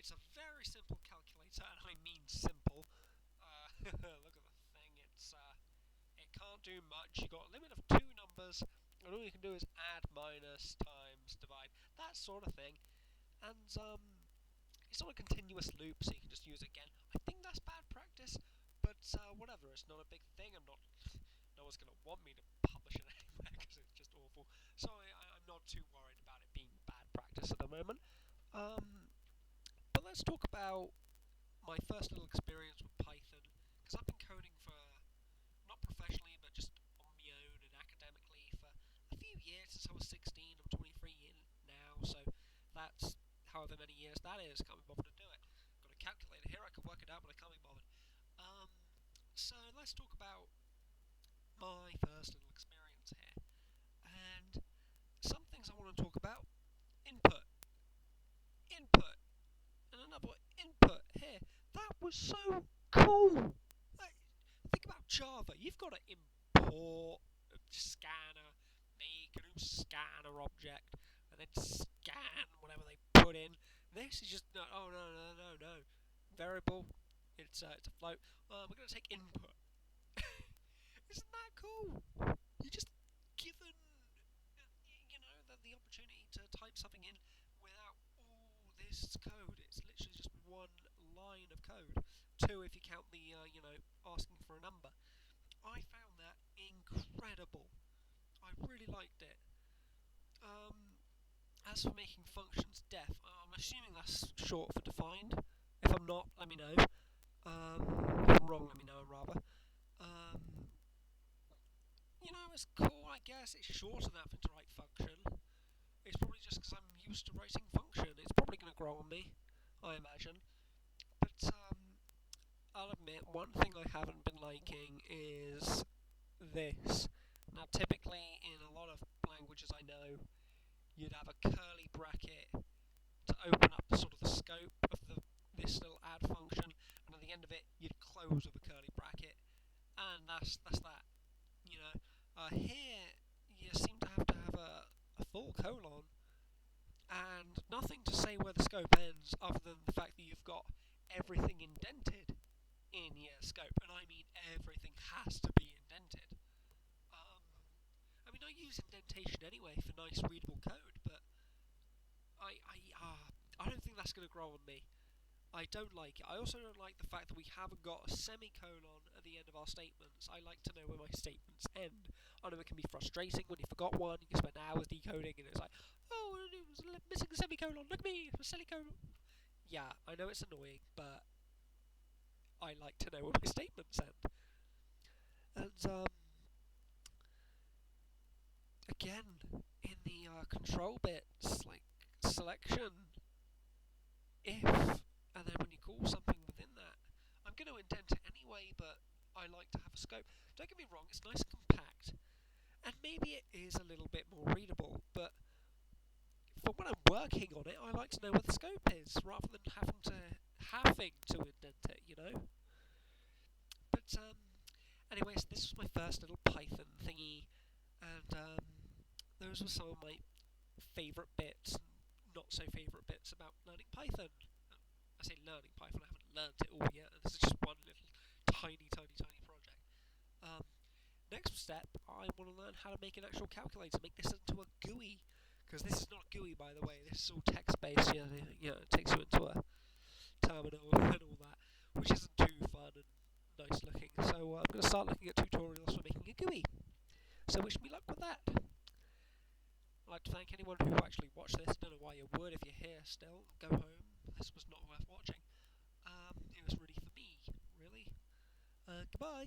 It's a very simple calculator, and I mean simple. Look at the thing. It can't do much. You got a limit of two numbers, and all you can do is add, minus, times, divide, that sort of thing. And it's not a continuous loop, so you can just use it again. I think that's bad practice, but whatever. It's not a big thing. I'm not. No one's gonna want me to publish it anywhere because it's just awful. So I'm not too worried about it being bad practice at the moment. But let's talk about my first little experience with Python, because I've been coding for, not professionally, but just on my own and academically for a few years, since I was 16. I'm 23 now, so that's however many years that is. Can't be bothered to do it. Got a calculator here, I can work it out, but I can't be bothered. So let's talk about my first little experience here. And some things I want to talk about: input, input, and another input here. That was so cool. Like, think about Java. You've got to import a scanner, make a new scanner object, and then scan whatever they put in. This is just no, oh no. Variable. It's a float. We're gonna take input. Isn't that cool? You just given the opportunity to type something in without all this code. It's literally just one line of code. Two if you count the asking for a number. I found that incredible. I really liked it. As for making functions def, I'm assuming that's short for defined. If I'm not, let me know. If I'm wrong, let me know rather. It's cool, I guess. It's short enough to write function. It's probably just because I'm used to writing function. It's probably going to grow on me, I imagine. But I'll admit, one thing I haven't been liking is this. Now, typically in a lot of languages I know, you'd have a curly bracket to open up the scope of this little add function, and at the end of it, you'd close with a curly bracket, and that's that. Here you seem to have a full colon, and nothing to say where the scope ends, other than the fact that you've got everything indented in your scope, and I mean everything has to be indented. I use indentation anyway for nice readable code, but I don't think that's going to grow on me. I don't like it. I also don't like the fact that we haven't got a semicolon at the end of our statements. I like to know where my statements end. I know it can be frustrating when you forgot one, you can spend hours decoding, and it's like, oh, it was missing a semicolon, look at me, a semicolon. Yeah, I know it's annoying, but I like to know where my statements end. And, again, in the control bits, like selection, if, and then when you call something within that, I'm going to indent it anyway, but I like to have a scope. Don't get me wrong, it's nice and compact, and maybe it is a little bit more readable, but for when I'm working on it, I like to know where the scope is, rather than having to indent it, But anyways, this was my first little Python thingy, and those were some of my favourite bits, and not so favourite bits about learning Python. I say learning Python, I haven't learnt it all yet, and this is just one little tiny project. Next step, I want to learn how to make an actual calculator, make this into a GUI, because this is not a GUI, by the way, this is all text-based, it takes you into a terminal and all that, which isn't too fun and nice looking, so I'm going to start looking at tutorials for making a GUI. So wish me luck with that. I'd like to thank anyone who actually watched this. Don't know why you would if you're here still. Go home. This was not worth watching. It was really for me, really. Goodbye.